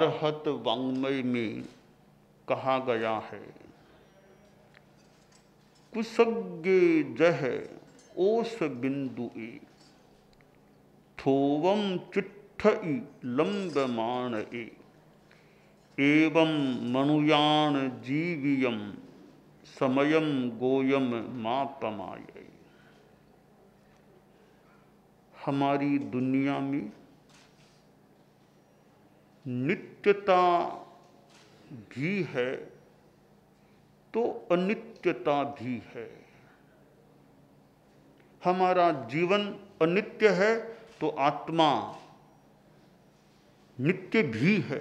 अरहत वाङ्मय में कहा गया है, कुसज्ञे जह ओस बिंदुए थोवम चिट्ठई लंबमाण एवं मनुयान जीवियम समयम गोयम मापमाय। हमारी दुनिया में नित्यता भी है तो अनित्यता भी है। हमारा जीवन अनित्य है तो आत्मा नित्य भी है।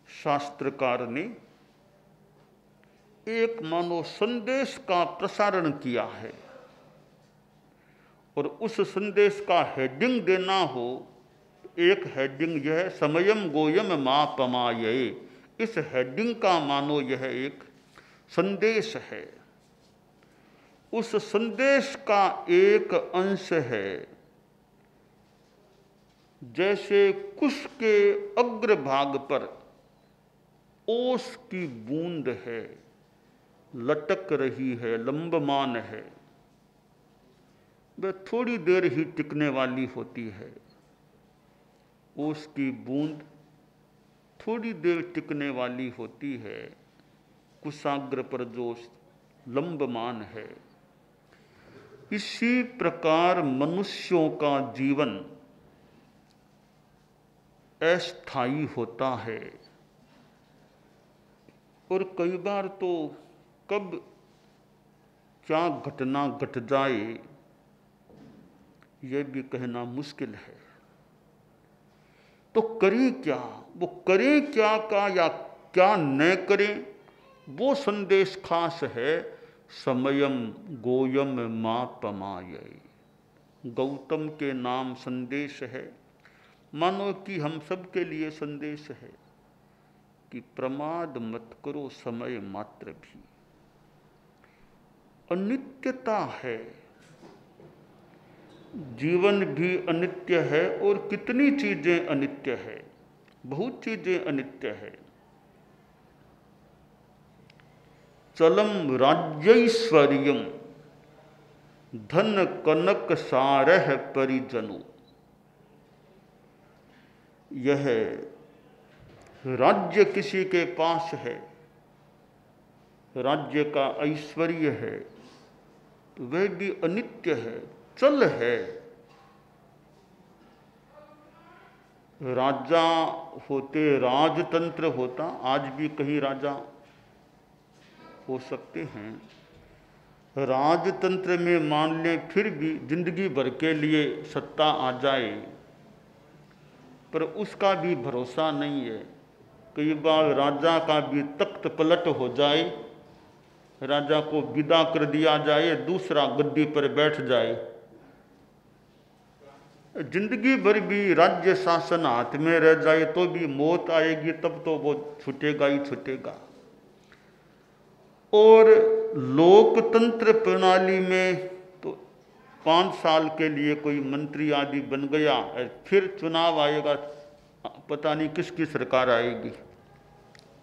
शास्त्रकार ने एक मानो संदेश का प्रसारण किया है और उस संदेश का हेडिंग देना हो, एक हेडिंग यह है समयम गोयम मापमाय। इस हेडिंग का मानो यह एक संदेश है। उस संदेश का एक अंश है, जैसे कुश के अग्रभाग पर ओस की बूंद है, लटक रही है, लंबमान है, वह थोड़ी देर ही टिकने वाली होती है। ओस की बूंद थोड़ी देर टिकने वाली होती है, कुशाग्र पर जो लंबमान है। इसी प्रकार मनुष्यों का जीवन अस्थायी होता है और कई बार तो कब क्या घटना घट जाए यह भी कहना मुश्किल है। तो करें क्या, वो करें क्या का या क्या न करें, वो संदेश खास है समयम गोयम मापमाय। गौतम के नाम संदेश है, मानो कि हम सब के लिए संदेश है कि प्रमाद मत करो समय मात्र भी। अनित्यता है, जीवन भी अनित्य है और कितनी चीजें अनित्य है, बहुत चीजें अनित्य है। चलम राज्यैश्वर्यम धन कनक सारह परिजनु। यह राज्य किसी के पास है, राज्य का ऐश्वर्य है, तो वह भी अनित्य है, चल है। राजा होते, राजतंत्र होता, आज भी कहीं राजा हो सकते हैं। राजतंत्र में मान लें फिर भी जिंदगी भर के लिए सत्ता आ जाए, पर उसका भी भरोसा नहीं है। कई बार राजा का भी तख्त पलट हो जाए, राजा को विदा कर दिया जाए, दूसरा गद्दी पर बैठ जाए। जिंदगी भर भी राज्य शासन हाथ में रह जाए तो भी मौत आएगी, तब तो वो छूटेगा ही छूटेगा। और लोकतंत्र प्रणाली में तो 5 साल के लिए कोई मंत्री आदि बन गया, फिर चुनाव आएगा, पता नहीं किसकी सरकार आएगी।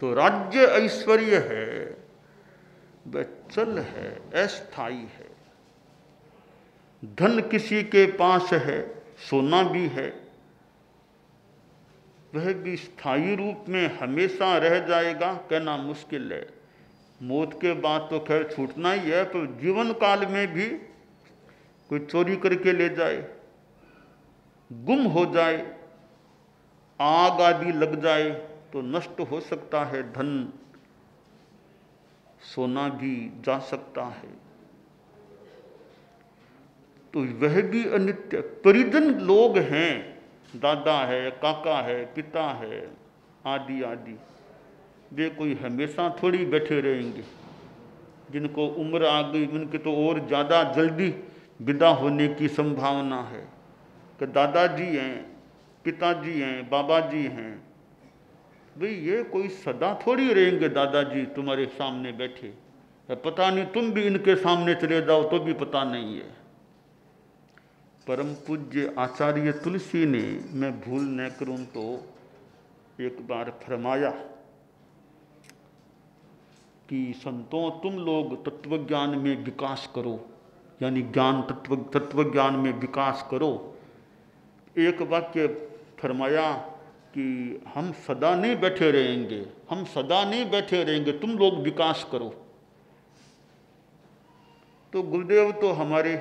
तो राज्य ऐश्वर्य है, वह चल है, अस्थायी है। धन किसी के पास है, सोना भी है, वह भी स्थायी रूप में हमेशा रह जाएगा, कहना मुश्किल है। मौत के बाद तो खैर छूटना ही है, पर जीवन काल में भी कोई चोरी करके ले जाए, गुम हो जाए, आग आदि लग जाए तो नष्ट हो सकता है। धन सोना भी जा सकता है, तो वह भी अनित्य। परिजन लोग हैं, दादा है, काका है, पिता है, आदि आदि, वे कोई हमेशा थोड़ी बैठे रहेंगे। जिनको उम्र आ गई उनके तो और ज़्यादा जल्दी विदा होने की संभावना है कि दादाजी हैं, पिताजी हैं, बाबा जी हैं। भाई ये कोई सदा थोड़ी रहेंगे दादाजी तुम्हारे सामने बैठे, पता नहीं तुम भी इनके सामने चले जाओ तो भी पता नहीं है। परम पूज्य आचार्य तुलसी ने, मैं भूल न करूं तो एक बार फरमाया कि संतों तुम लोग तत्वज्ञान में विकास करो, यानी ज्ञान तत्वज्ञान में विकास करो। एक वाक्य फरमाया कि हम सदा नहीं बैठे रहेंगे, हम सदा नहीं बैठे रहेंगे, तुम लोग विकास करो। तो गुरुदेव तो हमारे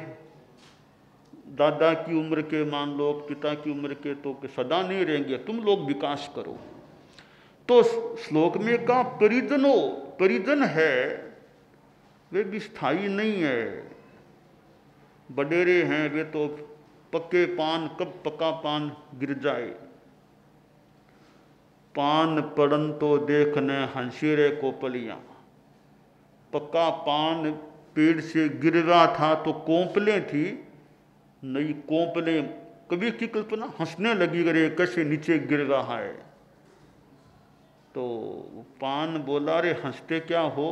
दादा की उम्र के, मान लो पिता की उम्र के, तो कि सदा नहीं रहेंगे, तुम लोग विकास करो। तो श्लोक में का परिजनो, परिजन है वे भी स्थायी नहीं है। बडेरे हैं वे तो पक्के पान, कब पका पान गिर जाए। पान पड़न तो देखने हंसीरे कोपलियाँ। पक्का पान पेड़ से गिर रहा था तो कोंपलें थी, नई कोंपलें, कभी की कल्पना, हंसने लगी, अरे कैसे नीचे गिर रहा है। तो पान बोला, रे हंसते क्या हो,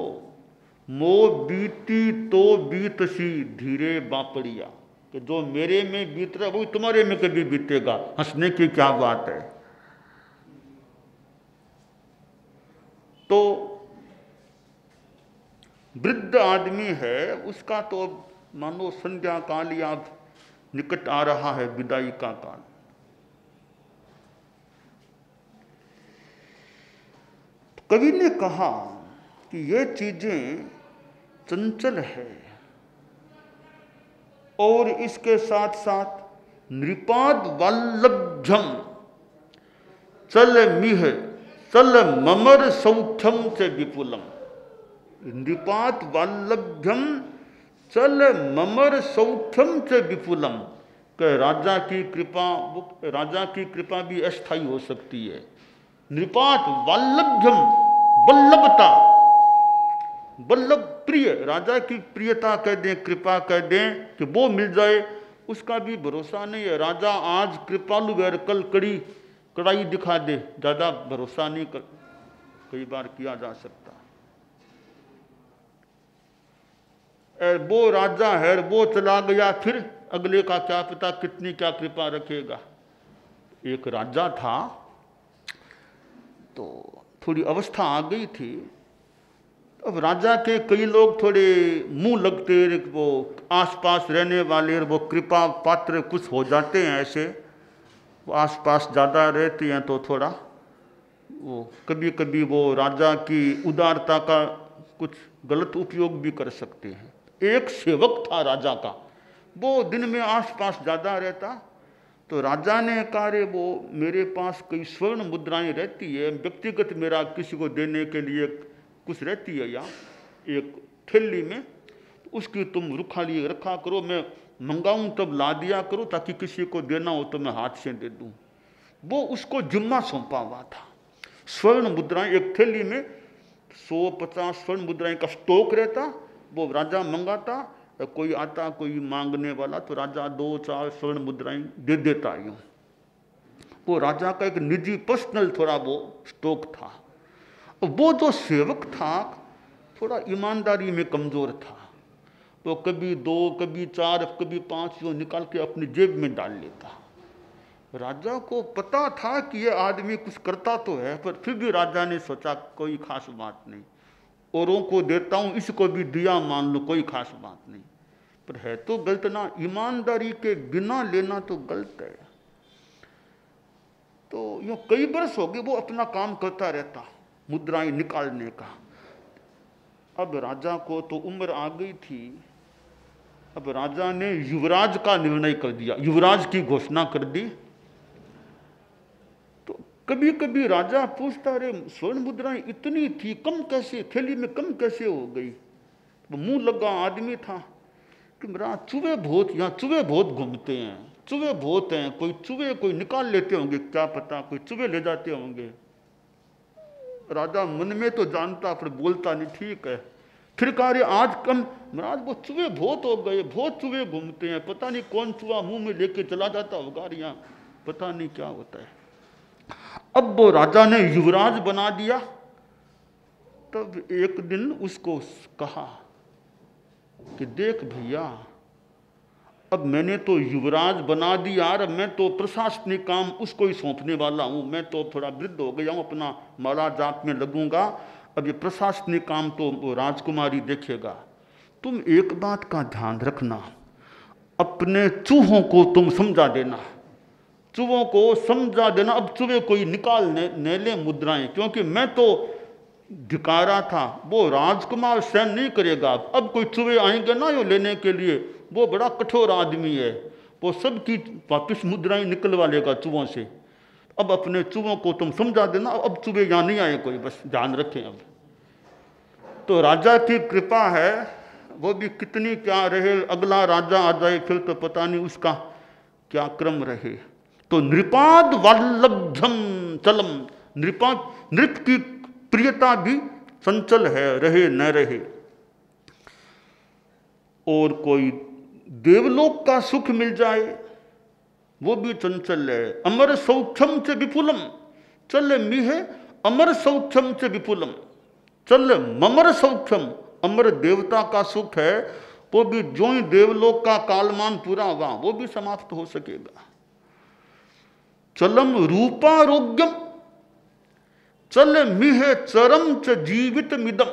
मो बीती तो बीत सी धीरे बापड़िया, कि जो मेरे में बीत रहा वो तुम्हारे में कभी बीतेगा, हंसने की क्या बात है। तो वृद्ध आदमी है, उसका तो मानो संध्या काल या निकट आ रहा है, विदाई का काल। कवि ने कहा कि ये चीजें चंचल है और इसके साथ साथ नृपाद वल्लभ्यम चल मिह चल ममर सौख्यम से विपुलम। नृपात वल्लभ्यम चल ममर सौख्यम से विपुलम, कि राजा की कृपा, राजा की कृपा भी अस्थायी हो सकती है। नृपात वल्लभ्यम, वल्लभता, वल्लभ प्रिय, राजा की प्रियता कह दें, कृपा कह दें कि वो मिल जाए, उसका भी भरोसा नहीं है। राजा आज कृपालु है, कल कड़ाई दिखा दे, ज़्यादा भरोसा नहीं कई बार किया जा सकता। वो राजा है, वो चला गया, फिर अगले का क्या पता कितनी क्या कृपा रखेगा। एक राजा था, तो थोड़ी अवस्था आ गई थी। अब राजा के कई लोग थोड़े मुंह लगते, वो आसपास रहने वाले, वो कृपा पात्र कुछ हो जाते हैं ऐसे, वो आसपास ज़्यादा रहते हैं तो थोड़ा वो कभी कभी वो राजा की उदारता का कुछ गलत उपयोग भी कर सकते हैं। एक सेवक था राजा का, वो दिन में आसपास ज़्यादा रहता, तो राजा ने कहा, रे वो मेरे पास कई स्वर्ण मुद्राएं रहती है, व्यक्तिगत मेरा किसी को देने के लिए कुछ रहती है, या एक थैली में, उसकी तुम रुखाली रखा करो, मैं मंगाऊं तब ला दिया करो, ताकि किसी को देना हो तो मैं हाथ से दे दूं। वो उसको जिम्मा सौंपा हुआ था। स्वर्ण मुद्राएं एक थैली में 150 स्वर्ण मुद्राएं का स्टॉक रहता, वो राजा मंगाता, कोई आता कोई मांगने वाला तो राजा 2-4 स्वर्ण मुद्राएं दे देता। यूँ वो राजा का एक निजी पर्सनल थोड़ा वो स्टॉक था। वो जो सेवक था थोड़ा ईमानदारी में कमज़ोर था, तो कभी 2, कभी 4, कभी 5 यूँ निकाल के अपनी जेब में डाल लेता। राजा को पता था कि ये आदमी कुछ करता तो है, पर फिर भी राजा ने सोचा कोई खास बात नहीं, औरों को देता हूँ, इसको भी दिया मान लो, कोई खास बात नहीं। पर है तो गलत ना, ईमानदारी के बिना लेना तो गलत है। तो यूँ कई बरस हो गए वो अपना काम करता रहता, मुद्राएं निकालने का। अब राजा को तो उम्र आ गई थी, अब राजा ने युवराज का निर्णय कर दिया, युवराज की घोषणा कर दी। तो कभी कभी राजा पूछता, रे स्वर्ण मुद्राएं इतनी थी, कम कैसे, थैली में कम कैसे हो गई। वो मुंह लगा आदमी था कि मेरा चूहे बहुत, यहाँ चूहे बहुत घूमते हैं, चूहे बहुत हैं, कोई चूहे कोई निकाल लेते होंगे, क्या पता कोई चूहे ले जाते होंगे। राजा मन में तो जानता पर बोलता नहीं, ठीक है। फिर कहा, रे आज कम, महाराज वो चूहे बहुत हो गए, बहुत चूहे घूमते हैं, पता नहीं कौन चूहा मुंह में लेके चला जाता होगा, यहाँ पता नहीं क्या होता है। अब वो राजा ने युवराज बना दिया। तब एक दिन उसको कहा कि देख भैया, अब मैंने तो युवराज बना दिया यार, मैं तो प्रशासनिक काम उसको ही सौंपने वाला हूँ, मैं तो थोड़ा वृद्ध हो गया हूँ, अपना माला जाप में लगूंगा, अब ये प्रशासनिक काम तो वो राजकुमारी देखेगा। तुम एक बात का ध्यान रखना, अपने चूहों को तुम समझा देना, चूहों को समझा देना। अब चूहे कोई निकाल ने ले मुद्राएं, क्योंकि मैं तो धिकारा था, वो राजकुमार सहन नहीं करेगा। अब कोई चूहे आएंगे ना ये लेने के लिए, वो बड़ा कठोर आदमी है, वो सबकी वापिस मुद्राएं निकलवा लेगा चूहों से। अब अपने चूहों को तुम समझा देना, अब चूहे यहाँ नहीं आए कोई, बस ध्यान रखें। अब तो राजा की कृपा है, वो भी कितनी क्या रहे, अगला राजा आ जाए फिर तो पता नहीं उसका क्या क्रम रहे। तो नृपाद वल्लभ्यम चलम, नृपाद, नृप की प्रियता भी चंचल है, रहे न रहे। और कोई देवलोक का सुख मिल जाए वो भी चंचल है। अमर सौख्यम से विपुलम चल मिहे, अमर सौख्यम से विपुलम चल ममर सौख्यम, अमर देवता का सुख है, वो भी जो ही देवलोक का कालमान पूरा हुआ वो भी समाप्त हो सकेगा। चलम रूपारोग्यम चल मिहे चरम च जीवित मिदम,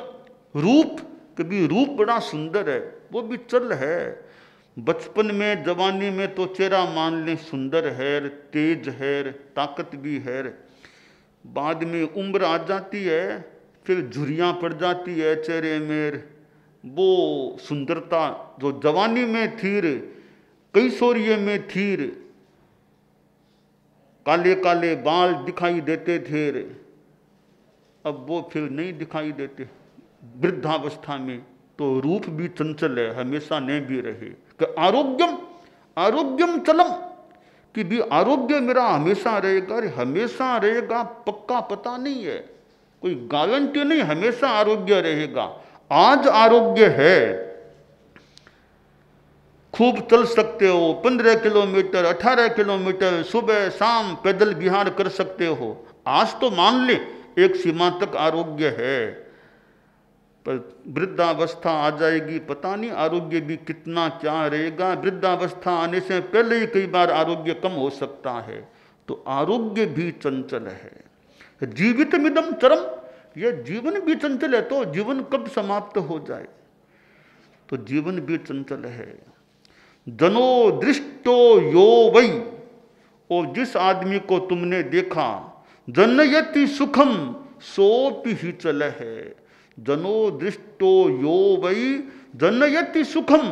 रूप कभी रूप बड़ा सुंदर है वो भी चल है। बचपन में जवानी में तो चेहरा मान ले सुंदर है, तेज है, ताकत भी है, बाद में उम्र आ जाती है, फिर झुर्रियाँ पड़ जाती है चेहरे में, वो सुंदरता जो जवानी में थी, कैशोर्य में थी, काले काले बाल दिखाई देते थे, अब वो फिर नहीं दिखाई देते वृद्धावस्था में। तो रूप भी चंचल है, हमेशा नहीं भी रहे। कि आरोग्यम, आरोग्यम चलम, कि भी आरोग्य मेरा हमेशा रहेगा। अरे हमेशा रहेगा पक्का पता नहीं है, कोई गारंटी नहीं हमेशा आरोग्य रहेगा। आज आरोग्य है, खूब चल सकते हो, 15 किलोमीटर 18 किलोमीटर सुबह शाम पैदल विहार कर सकते हो, आज तो मान ले एक सीमा तक आरोग्य है। पर वृद्धावस्था आ जाएगी, पता नहीं आरोग्य भी कितना क्या रहेगा। वृद्धावस्था आने से पहले ही कई बार आरोग्य कम हो सकता है। तो आरोग्य भी चंचल है। जीवित मिदम चरम, यह जीवन भी चंचल है, तो जीवन कब समाप्त हो जाए, तो जीवन भी चंचल है। जनो दृष्टो यो वै, और जिस आदमी को तुमने देखा, जनयति सुखम सोपि ही चल है। जनो दृष्टो यो वै जनयति सुखम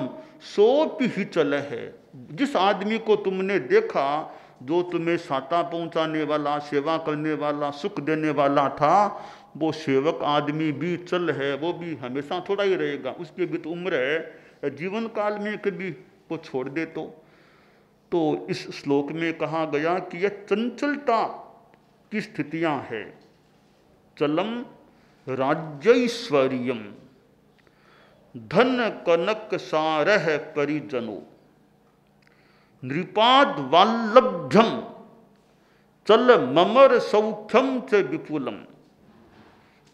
सोपि ही चल है। जिस आदमी को तुमने देखा, जो तुम्हें साता पहुंचाने वाला, सेवा करने वाला, सुख देने वाला था, वो सेवक आदमी भी चल है, वो भी हमेशा थोड़ा ही रहेगा, उसकी भी तो उम्र है, जीवन काल में कभी वो छोड़ दे। तो इस श्लोक में कहा गया कि यह चंचलता की स्थितियां है। चलम राज्यैश्वर्यम धन कनक सारह परिजनो, नृपाद वाल्लभ्यम चल ममर सौख्यम च विपुलम,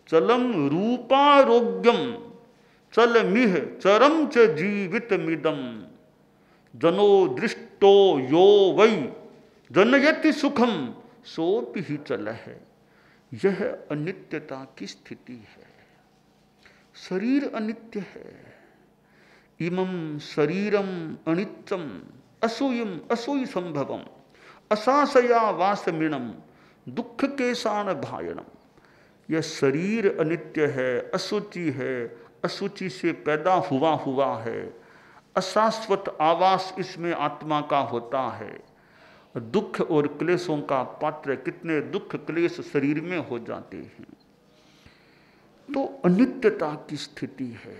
चलम रूपारोग्यम चल मिह चरम च जीवित मिदम, जनो दृष्टो यो वै जनयति सुखम सोपि ही चल है। यह अनित्यता की स्थिति है। शरीर अनित्य है। इमं शरीरम अनित्यम असूयम असूय संभवम असासया वासमिणम दुख के सान भायणम। यह शरीर अनित्य है, अशुचि है, अशुचि से पैदा हुआ है, अशाश्वत आवास इसमें आत्मा का होता है। दुख और क्लेशों का पात्र, कितने दुख क्लेश शरीर में हो जाते हैं। तो अनित्यता की स्थिति है।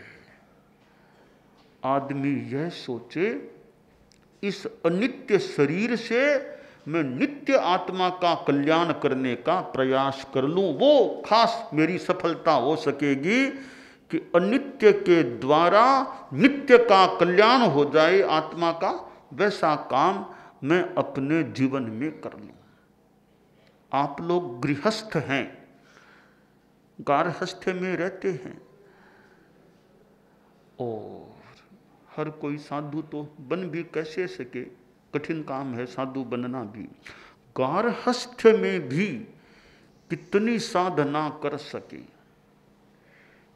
आदमी यह सोचे इस अनित्य शरीर से मैं नित्य आत्मा का कल्याण करने का प्रयास कर लूं, वो खास मेरी सफलता हो सकेगी कि अनित्य के द्वारा नित्य का कल्याण हो जाए आत्मा का, वैसा काम मैं अपने जीवन में कर लूं। आप लोग गृहस्थ हैं, गारहस्थ्य में रहते हैं और हर कोई साधु तो बन भी कैसे सके, कठिन काम है साधु बनना भी। गारहस्थ्य में भी कितनी साधना कर सके,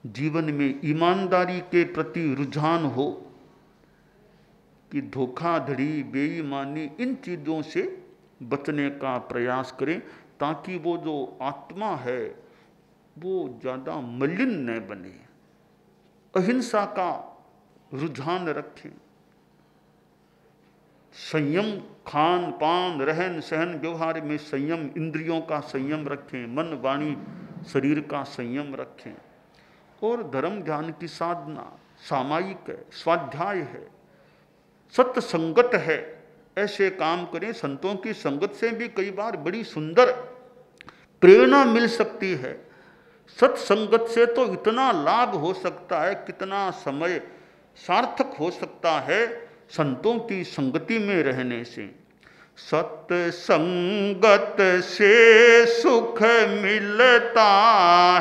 जीवन में ईमानदारी के प्रति रुझान हो कि धोखाधड़ी, बेईमानी, इन चीज़ों से बचने का प्रयास करें, ताकि वो जो आत्मा है वो ज़्यादा मलिन न बने। अहिंसा का रुझान रखें, संयम, खान पान, रहन सहन, व्यवहार में संयम, इंद्रियों का संयम रखें, मन वाणी शरीर का संयम रखें। और धर्म ध्यान की साधना सामायिक है, स्वाध्याय है, सत्संगत है, ऐसे काम करें। संतों की संगत से भी कई बार बड़ी सुंदर प्रेरणा मिल सकती है। सत्संगत से तो इतना लाभ हो सकता है, कितना समय सार्थक हो सकता है संतों की संगति में रहने से। सत्संगत से सुख मिलता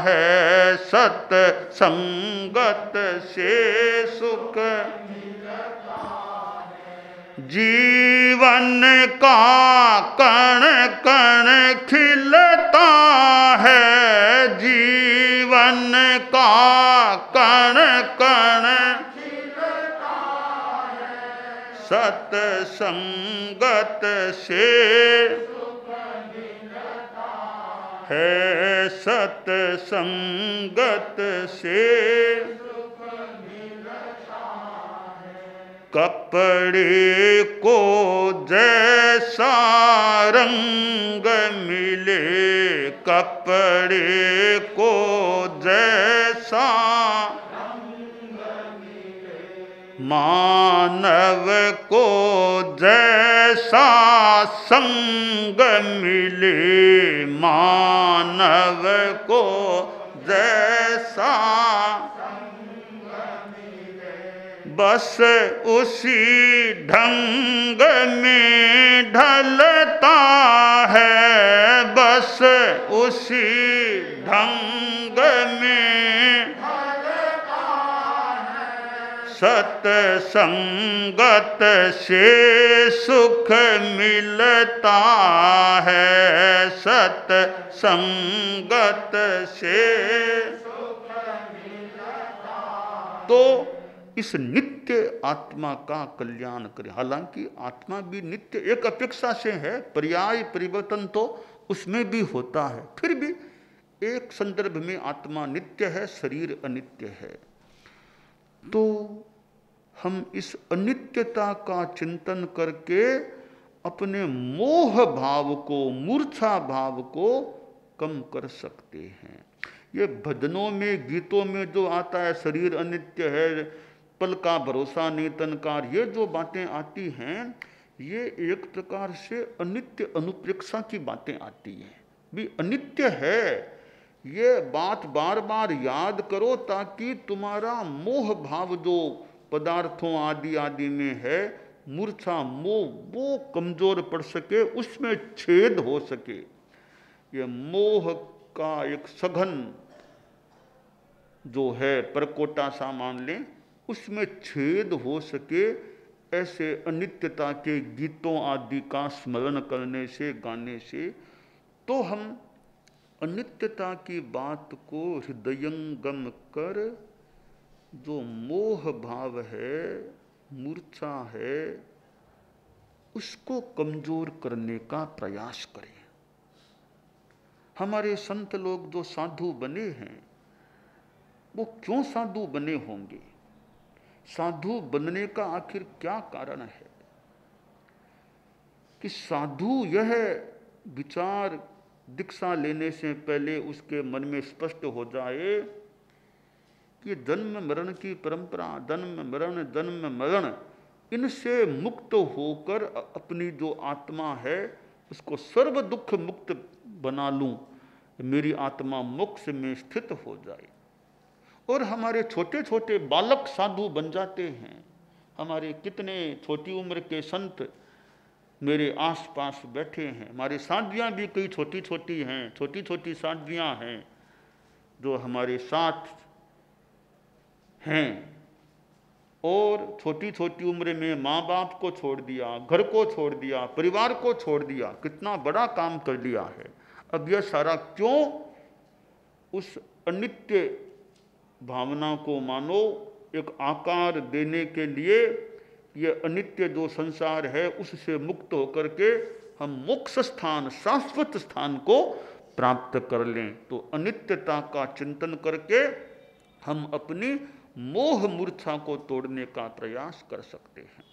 है, सत्संगत से सुख मिलता है, जीवन का कण कण खिलता है, जीवन का कण कण खिलता है, सत्संगत से सुख मिलता है, सत्संगत से सुख मिलता है। कपड़े को जैसा रंग मिले, कपड़े को जैसा रंग मिले, मानव को जैसा संग मिले, मानव को जैसा संग मिले, बस उसी ढंग में ढलता है, बस उसी ढंग में ढलता है, सत्संगत से सुख मिलता है, सत्संगत से सुख मिलता है। तो इस नित्य आत्मा का कल्याण करें। हालांकि आत्मा भी नित्य एक अपेक्षा से है, पर्याय परिवर्तन तो उसमें भी होता है, फिर भी एक संदर्भ में आत्मा नित्य है, शरीर अनित्य है। तो हम इस अनित्यता का चिंतन करके अपने मोह भाव को, मूर्छा भाव को कम कर सकते हैं। ये भजनों में, गीतों में जो आता है, शरीर अनित्य है, पल का भरोसा नहीं तनकार, ये जो बातें आती हैं, ये एक प्रकार से अनित्य अनुप्रेक्षा की बातें आती हैं। भी अनित्य है, ये बात बार बार याद करो ताकि तुम्हारा मोह भाव जो पदार्थों आदि आदि में है, मूर्छा मोह, वो कमजोर पड़ सके, उसमें छेद हो सके। ये मोह का एक सघन जो है परकोटा सा मान लें, उसमें छेद हो सके, ऐसे अनित्यता के गीतों आदि का स्मरण करने से, गाने से, तो हम अनित्यता की बात को हृदयंगम कर जो मोह भाव है, मूर्छा है, उसको कमजोर करने का प्रयास करें। हमारे संत लोग जो साधु बने हैं, वो क्यों साधु बने होंगे? साधु बनने का आखिर क्या कारण है? कि साधु यह विचार दीक्षा लेने से पहले उसके मन में स्पष्ट हो जाए कि जन्म मरण की परंपरा, जन्म मरण, इनसे मुक्त होकर अपनी जो आत्मा है उसको सर्व दुख मुक्त बना लूं, मेरी आत्मा मोक्ष में स्थित हो जाए। और हमारे छोटे छोटे बालक साधु बन जाते हैं। हमारे कितने छोटी उम्र के संत मेरे आसपास बैठे हैं। हमारी साधवियाँ भी कई छोटी छोटी हैं, छोटी छोटी साधवियाँ हैं जो हमारे साथ हैं। और छोटी छोटी उम्र में माँ बाप को छोड़ दिया, घर को छोड़ दिया, परिवार को छोड़ दिया, कितना बड़ा काम कर लिया है। अब यह सारा क्यों? उस अनित्य भावना को मानो एक आकार देने के लिए, यह अनित्य जो संसार है उससे मुक्त होकर के हम मोक्ष स्थान, शाश्वत स्थान को प्राप्त कर लें। तो अनित्यता का चिंतन करके हम अपनी मोह मूर्छा को तोड़ने का प्रयास कर सकते हैं।